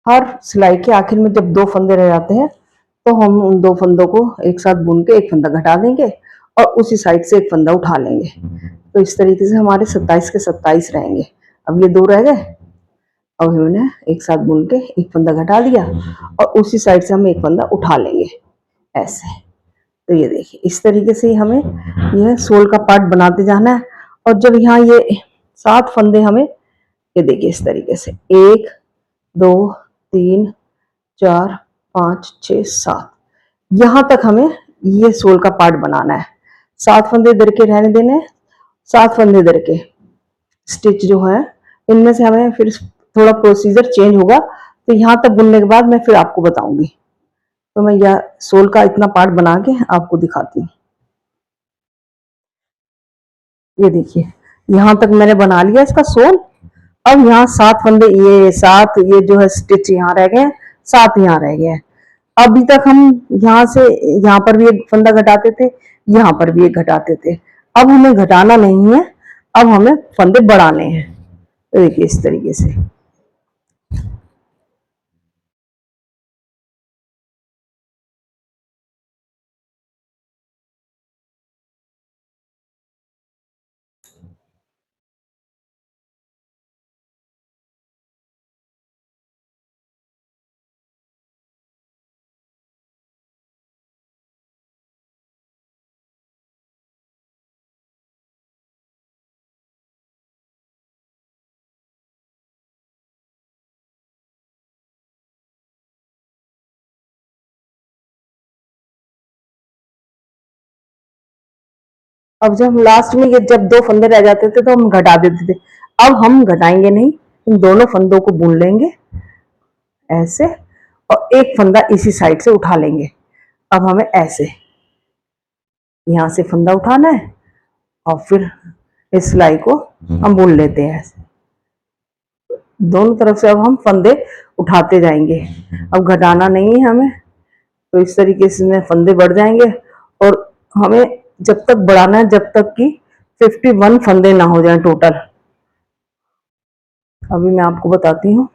हर सिलाई के आखिर में जब 2 फंदे रह जाते हैं तो हम उन 2 फंदों को एक साथ बुन के एक फंदा घटा देंगे और उसी साइड से एक फंदा उठा लेंगे। तो इस तरीके से हमारे 27 के 27 रहेंगे। अब ये 2 रह गए, अब हमने एक साथ बुन के एक फंदा घटा दिया और उसी साइड से हम एक फंदा उठा लेंगे ऐसे। तो ये देखिए इस तरीके से हमें यह सोल का पार्ट बनाते जाना है। और जब यहाँ ये 7 फंदे हमें, ये देखिए इस तरीके से 1 2 3 4 5 6 7, यहां तक हमें ये सोल का पार्ट बनाना है। 7 फंदे इधर के रहने देने हैं, 7 फंदे इधर के। स्टिच जो है इनमें से हमें फिर थोड़ा प्रोसीजर चेंज होगा, तो यहां तक बुनने के बाद मैं फिर आपको बताऊंगी। तो मैं यह सोल का इतना पार्ट बना के आपको दिखाती हूँ। ये देखिए, यहां तक मैंने बना लिया इसका सोल। अब यहाँ 7 फंदे, ये 7, ये जो है स्टिच यहाँ रह गए हैं, 7 यहाँ रह गए हैं। अभी तक हम यहाँ से यहाँ पर भी एक फंदा घटाते थे, यहाँ पर भी एक घटाते थे। अब हमें घटाना नहीं है, अब हमें फंदे बढ़ाने हैं। तो देखिए इस तरीके से। अब जब लास्ट में ये जब 2 फंदे रह जाते थे तो हम घटा देते थे। अब हम घटाएंगे नहीं, इन दोनों फंदों को बुन लेंगे ऐसे, और एक फंदा इसी साइड से उठा लेंगे। अब हमें ऐसे यहां से फंदा उठाना है और फिर इस सिलाई को हम बुन लेते हैं ऐसे। दोनों तरफ से अब हम फंदे उठाते जाएंगे, अब घटाना नहीं है हमें। तो इस तरीके से इसमें फंदे बढ़ जाएंगे, और हमें जब तक बढ़ाना है जब तक कि 51 फंदे ना हो जाए टोटल। अभी मैं आपको बताती हूँ।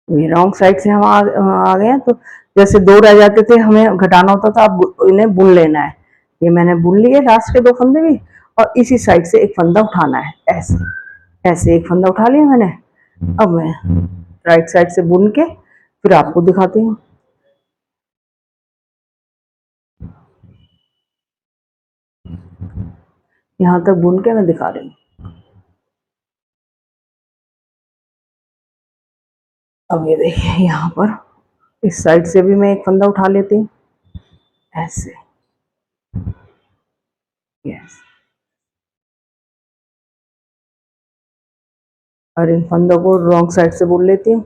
ये रॉन्ग साइड से हम आ गए हैं, तो जैसे 2 रह जाते थे हमें घटाना होता था, अब इन्हें बुन लेना है। ये मैंने बुन लिए लास्ट के 2 फंदे भी, और इसी साइड से एक फंदा उठाना है ऐसे। ऐसे एक फंदा उठा लिया मैंने। अब मैं राइट साइड से बुन के फिर आपको दिखाती हूँ। यहाँ तक बुन के मैं दिखा रही हूँ। अब ये देखिए, यहाँ पर इस साइड से भी मैं एक फंदा उठा लेती हूँ ऐसे। यस। और इन फंदों को रॉन्ग साइड से बुन लेती हूँ।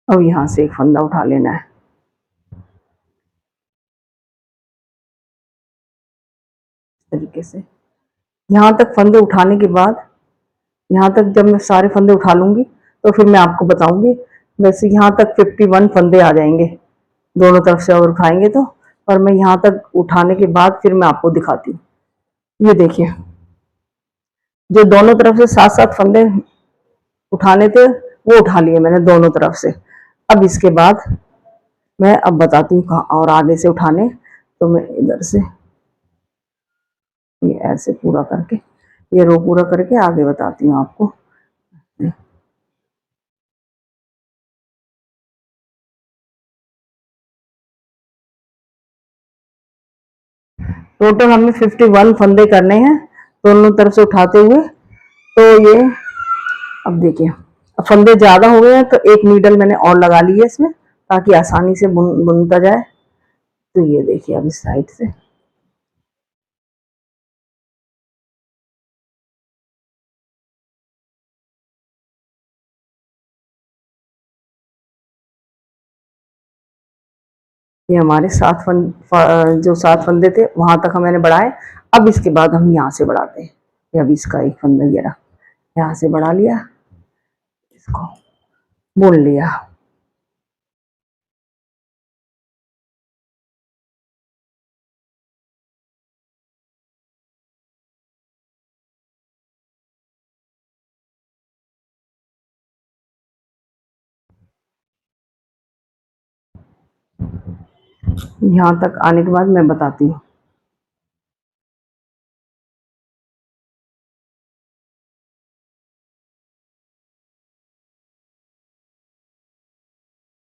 अब यहाँ से एक फंदा उठा लेना है इस तरीके से। यहाँ तक फंदे उठाने के बाद, यहाँ तक जब मैं सारे फंदे उठा लूंगी तो फिर मैं आपको बताऊंगी। वैसे यहाँ तक 51 फंदे आ जाएंगे दोनों तरफ से अगर उठाएंगे तो। और मैं यहाँ तक उठाने के बाद फिर मैं आपको दिखाती हूँ। ये देखिए, जो दोनों तरफ से 7-7 फंदे उठाने थे वो उठा लिए मैंने दोनों तरफ से। अब इसके बाद मैं अब बताती हूँ कहाँ और आगे से उठाने। तो मैं इधर से ये ऐसे पूरा करके, ये रो पूरा करके आगे बताती हूँ आपको। टोटल हमें 51 फंदे करने हैं दोनों तरफ से उठाते हुए। तो ये अब देखिए, अब फंदे ज्यादा हो गए हैं तो एक नीडल मैंने और लगा ली है इसमें, ताकि आसानी से बुनता जाए। तो ये देखिए अब इस साइड से ये हमारे 7 फंदे थे वहां तक मैंने बढ़ाए। अब इसके बाद हम यहाँ से बढ़ाते हैं। ये अब इसका एक फंदा ये रहा, यहाँ से बढ़ा लिया, इसको बुन लिया। यहाँ तक आने के बाद मैं बताती हूँ।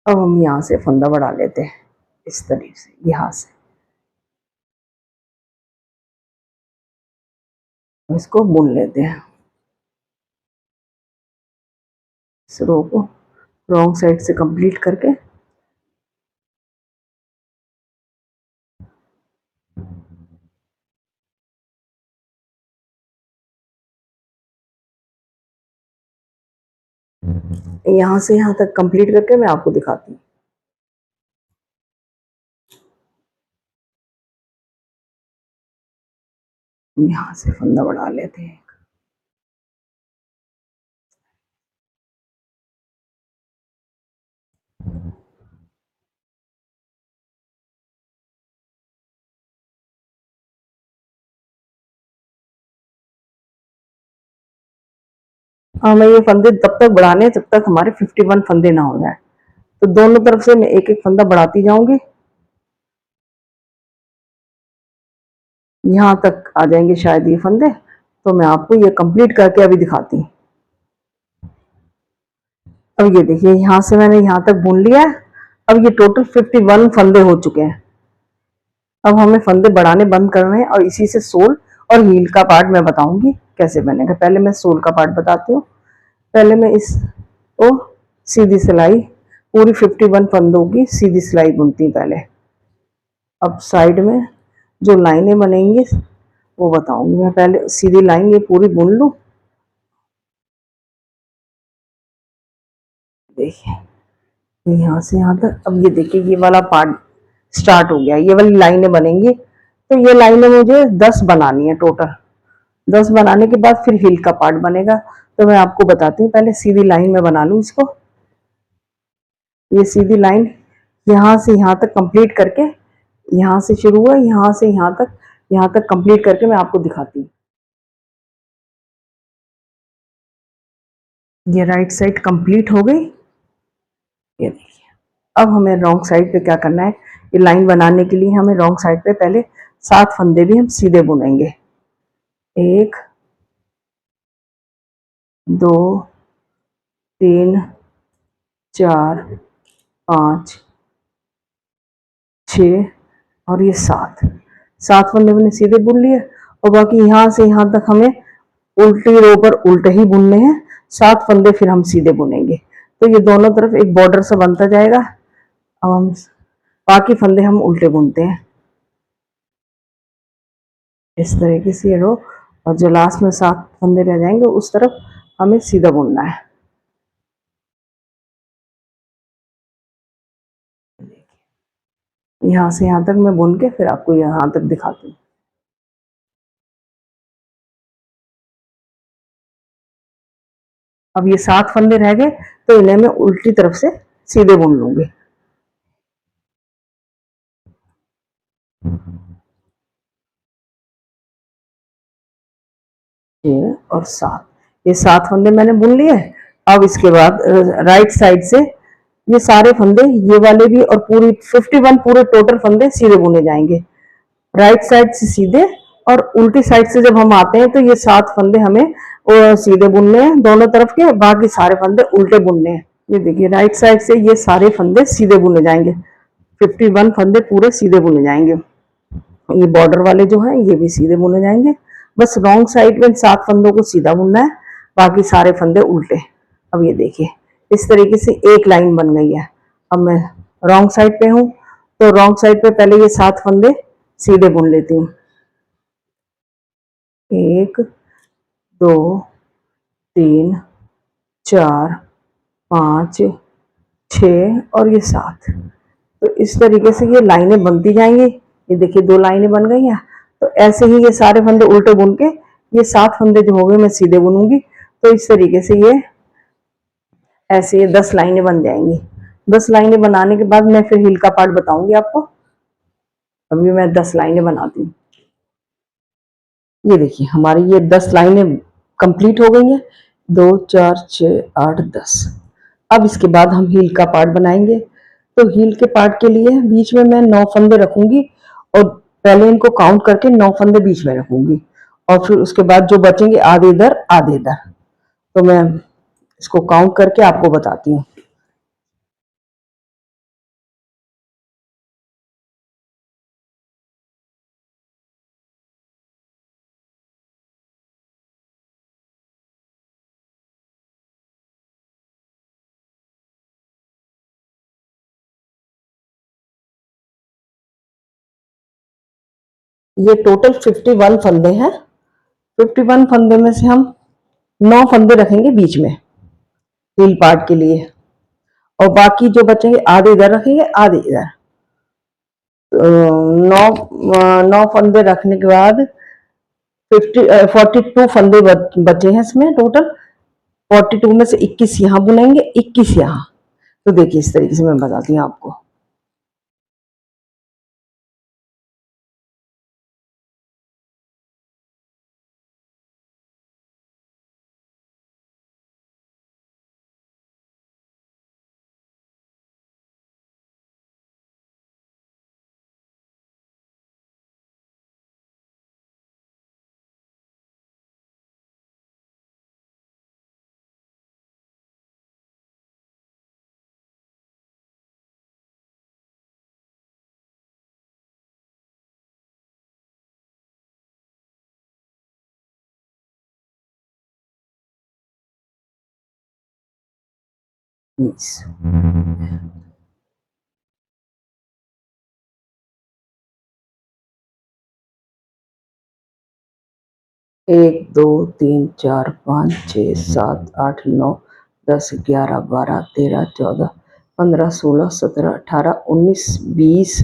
अब हम यहाँ से फंदा बढ़ा लेते हैं, इस तरीके से यहाँ से इसको बुन लेते हैं। इस रो को रॉन्ग साइड से कंप्लीट करके यहाँ से यहाँ तक कंप्लीट करके मैं आपको दिखाती हूँ। यहाँ से फंदा बढ़ा लेते हैं। हमें ये फंदे तब तक बढ़ाने हैं जब तक हमारे 51 फंदे ना हो जाए। तो दोनों तरफ से मैं एक एक फंदा बढ़ाती जाऊंगी, यहाँ तक आ जाएंगे शायद ये फंदे। तो मैं आपको ये कंप्लीट करके अभी दिखाती हूँ। अब ये देखिए, यहाँ से मैंने यहाँ तक बुन लिया है। अब ये टोटल 51 फंदे हो चुके हैं। अब हमें फंदे बढ़ाने बंद करने हैं और इसी से सोल और हील का पार्ट मैं बताऊंगी कैसे बनेगा। पहले मैं सोल का पार्ट बताती हूँ। पहले मैं इसको सीधी सिलाई पूरी 51 फंदों की सीधी सिलाई बुनती हूँ पहले। अब साइड में जो लाइनें बनेंगी वो बताऊंगी मैं। पहले सीधी लाइन ये पूरी बुन लूँ। देखिए यहाँ से यहाँ तक। अब ये देखिए ये वाला पार्ट स्टार्ट हो गया, ये वाली लाइनें बनेंगी। तो ये लाइनें मुझे 10 बनानी है टोटल। 10 बनाने के बाद फिर हिल का पार्ट बनेगा। तो मैं आपको बताती हूँ, पहले सीधी लाइन में बना लूँ इसको। ये सीधी लाइन यहाँ से यहाँ तक कंप्लीट करके, यहाँ से शुरू हुआ यहाँ से यहाँ तक कंप्लीट करके मैं आपको दिखाती हूँ। ये राइट साइड कंप्लीट हो गई। ये देखिए, अब हमें रॉन्ग साइड पे क्या करना है। ये लाइन बनाने के लिए हमें रॉन्ग साइड पे पहले 7 फंदे भी हम सीधे बुनेंगे। 1 2 3 4 5 6 और ये 7 फंदे मैंने सीधे बुन लिए। और बाकी यहाँ से यहाँ तक हमें उल्टी रो पर उल्टे ही बुनने हैं। 7 फंदे फिर हम सीधे बुनेंगे। तो ये दोनों तरफ एक बॉर्डर सा बनता जाएगा। अब हम बाकी फंदे हम उल्टे बुनते हैं इस तरीके से ये रो। और जो लास्ट में 7 फंदे रह जाएंगे उस तरफ हमें सीधा बुनना है। यहाँ से यहाँ तक मैं बुन के फिर आपको यहाँ तक दिखाती हूँ। अब ये 7 फंदे रह गए तो इन्हें मैं उल्टी तरफ से सीधे बुन लूंगी। 6 और 7, ये 7 फंदे मैंने बुन लिए। अब इसके बाद राइट साइड से ये सारे फंदे, ये वाले भी और पूरी 51 पूरे टोटल फंदे सीधे बुने जाएंगे राइट साइड से सीधे। और उल्टी साइड से जब हम आते हैं तो ये 7 फंदे हमें सीधे बुनने हैं दोनों तरफ के, बाकी सारे फंदे उल्टे बुनने हैं। ये देखिए राइट साइड से ये सारे फंदे सीधे बुने जाएंगे। 51 फंदे पूरे सीधे बुने जाएंगे। ये बॉर्डर वाले जो है ये भी सीधे बुने जाएंगे। बस रॉन्ग साइड में 7 फंदों को सीधा बुनना है, बाकी सारे फंदे उल्टे। अब ये देखिए इस तरीके से एक लाइन बन गई है। अब मैं रॉन्ग साइड पे हूँ तो रॉन्ग साइड पे पहले ये 7 फंदे सीधे बुन लेती हूँ। 1 2 3 4 5 6 और ये 7। तो इस तरीके से ये लाइनें बनती जाएंगी। ये देखिए 2 लाइनें बन गई हैं। तो ऐसे ही ये सारे फंदे उल्टे बुन के ये 7 फंदे जो हो गए मैं सीधे बुनूंगी। तो इस तरीके से ये ऐसे ये 10 लाइनें बन जाएंगी। 10 लाइनें बनाने के बाद मैं फिर हिल का पार्ट बताऊंगी आपको। अभी मैं 10 लाइनें बनाती हूँ। ये देखिए हमारी ये 10 लाइनें कंप्लीट हो गई हैं। 2 4 6 8 10। अब इसके बाद हम हील का पार्ट बनाएंगे। तो हील के पार्ट के लिए बीच में मैं 9 फंदे रखूंगी और पहले इनको काउंट करके 9 फंदे बीच में रखूंगी और फिर उसके बाद जो बचेंगे आधे इधर आधे इधर। तो मैं इसको काउंट करके आपको बताती हूँ। ये टोटल 51 फंदे हैं। 51 फंदे में से हम 9 फंदे रखेंगे बीच में हील पार्ट के लिए और बाकी जो बचेंगे आधे इधर रखेंगे आधे इधर। तो 9 फंदे रखने के बाद 42 फंदे बचे हैं इसमें टोटल। 42 में से 21 यहाँ बुनेंगे, 21 यहाँ। तो देखिए इस तरीके से मैं बताती हूँ आपको। बीस। एक दो तीन चार पाँच छः सात आठ नौ 10 11 12 13 14 15 16 17 18 19 20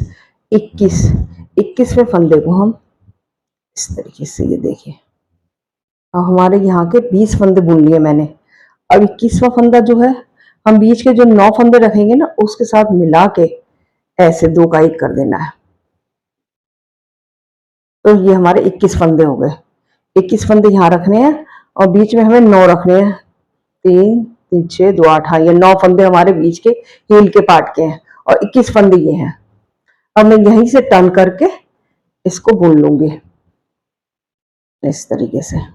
21। 21वें फंदे को हम इस तरीके से, ये देखिए अब हमारे यहाँ के 20 फंदे बुन लिए मैंने। अब 21वां फंदा जो है हम बीच के जो 9 फंदे रखेंगे ना उसके साथ मिला के ऐसे 2 का 1 कर देना है। तो ये हमारे 21 फंदे हो गए। 21 फंदे यहाँ रखने हैं और बीच में हमें 9 रखने हैं। 3 3 6 2 8। हाँ, ये 9 फंदे हमारे बीच के हील के पार्ट के हैं और 21 फंदे ये हैं। अब मैं यहीं से टर्न करके इसको बुन लूंगी इस तरीके से।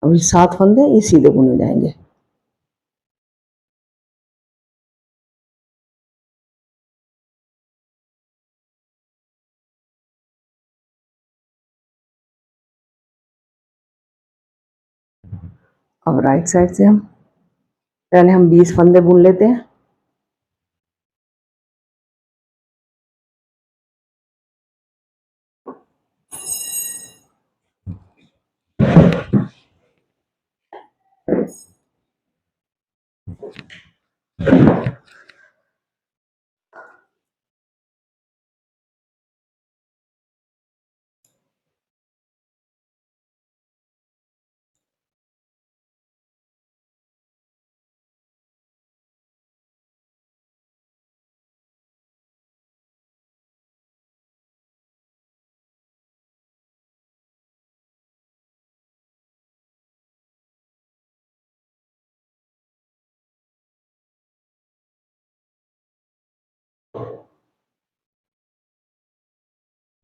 अब ये 7 फंदे ये सीधे बुने जाएंगे। अब राइट साइड से हम पहले 20 फंदे बुन लेते हैं।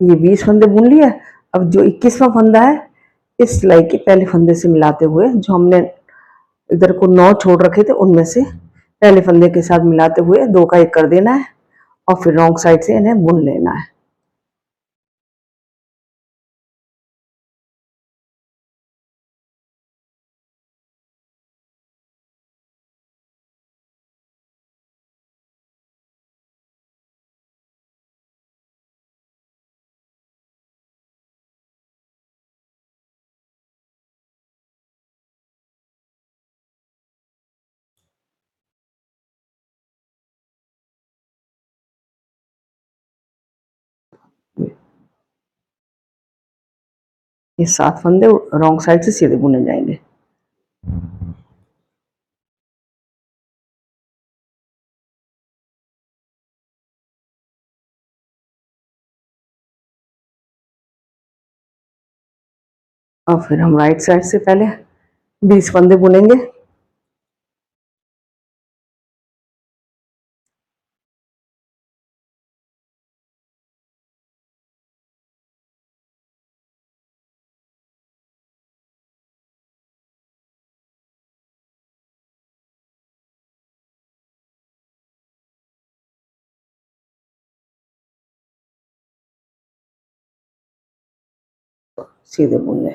ये 20 फंदे बुन लिए। अब जो 21वां फंदा है इस सिलाई के पहले फंदे से मिलाते हुए, जो हमने इधर को 9 छोड़ रखे थे उनमें से पहले फंदे के साथ मिलाते हुए 2 का 1 कर देना है और फिर रॉन्ग साइड से इन्हें बुन लेना है। ये 7 फंदे रॉन्ग साइड से सीधे बुने जाएंगे। और फिर हम राइट साइड से पहले 20 फंदे बुनेंगे। सीधे बुनने।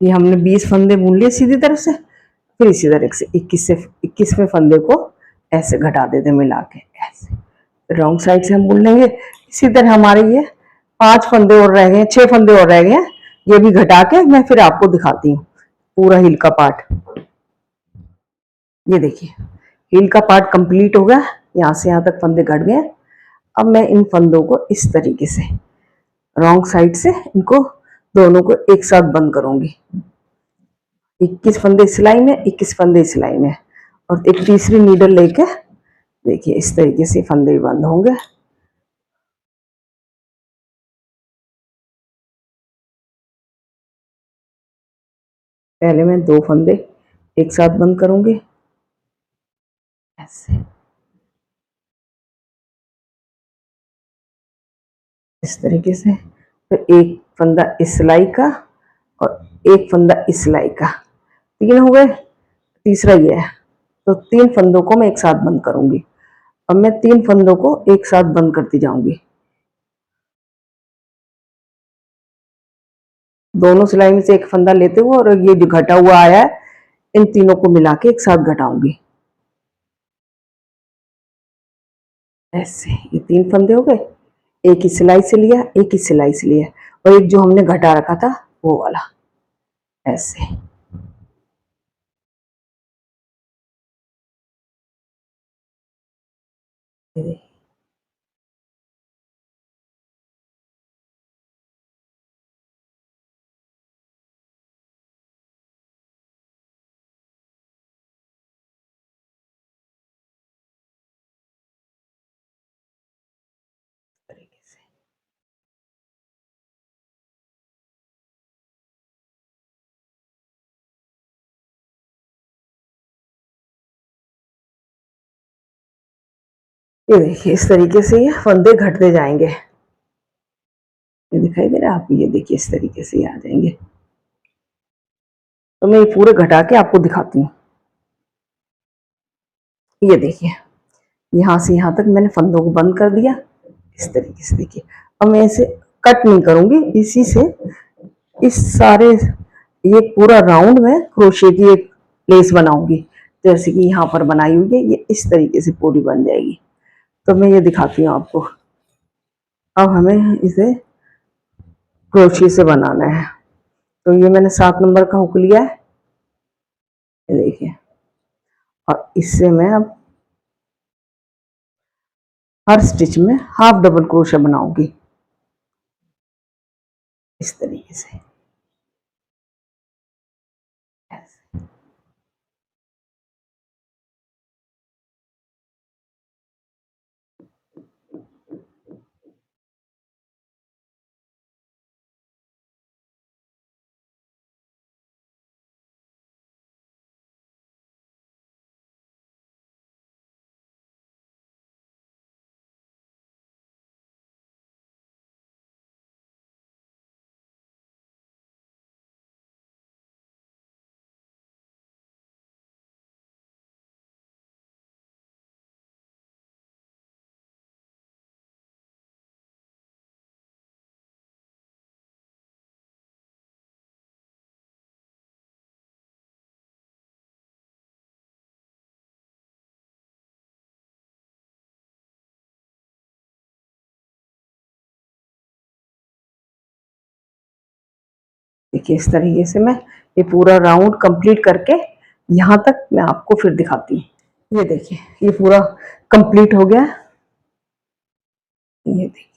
ये हमने 20 फंदे बुन लिए सीधी तरफ से, फिर इसी तरह से 21वें फंदे को ऐसे घटा देते मिला के, ऐसे रॉन्ग साइड से हम बुन लेंगे। इसी तरह हमारे ये 5 फंदे और रह गए, 6 फंदे और रह गए हैं। ये भी घटा के मैं फिर आपको दिखाती हूँ पूरा हिल का पार्ट। ये देखिए हिल का पार्ट कंप्लीट हो गया, यहाँ से यहाँ तक फंदे घट गए। अब मैं इन फंदों को इस तरीके से रॉन्ग साइड से इनको दोनों को एक साथ बंद करूंगी। 21 फंदे सिलाई में, 21 फंदे सिलाई में, और एक तीसरी नीडल लेके देखिए इस तरीके से फंदे बंद होंगे। पहले मैं 2 फंदे एक साथ बंद करूंगी ऐसे, इस तरीके से। फिर एक फंदा इस सिलाई का और एक फंदा इस सिलाई का, 3 हो गए, तीसरा ये है। तो 3 फंदों को मैं एक साथ बंद करूंगी। अब मैं 3 फंदों को एक साथ बंद करती जाऊंगी, दोनों सिलाई में से एक फंदा लेते हुए, और ये जो घटा हुआ आया है इन तीनों को मिला के एक साथ घटाऊंगी ऐसे। ये 3 फंदे हो गए, एक ही सिलाई से लिया, एक ही सिलाई से लिया, और एक जो हमने घटा रखा था वो वाला ऐसे। तरीके से ये देखिए इस तरीके से ये फंदे घटते जाएंगे। ये दिखाई दे रहा है आपको, ये देखिए इस तरीके से ये आ जाएंगे। तो मैं ये पूरे घटा के आपको दिखाती हूँ। ये देखिए यहाँ से यहाँ तक मैंने फंदों को बंद कर दिया इस तरीके से। देखिए अब मैं इसे कट नहीं करूंगी, इसी से इस सारे ये पूरा राउंड में क्रोशे की एक लेस बनाऊंगी, जैसे कि यहाँ पर बनाई हुई है, ये इस तरीके से पूरी बन जाएगी। तो मैं ये दिखाती हूँ आपको। अब हमें इसे क्रोशे से बनाना है। तो ये मैंने 7 नंबर का हुक लिया है, ये देखिए, और इससे मैं अब हर स्टिच में हाफ डबल क्रोशा बनाऊंगी इस तरीके से। देखिए इस तरीके से मैं ये पूरा राउंड कंप्लीट करके यहाँ तक मैं आपको फिर दिखाती हूँ। ये देखिए ये पूरा कंप्लीट हो गया। ये देखिए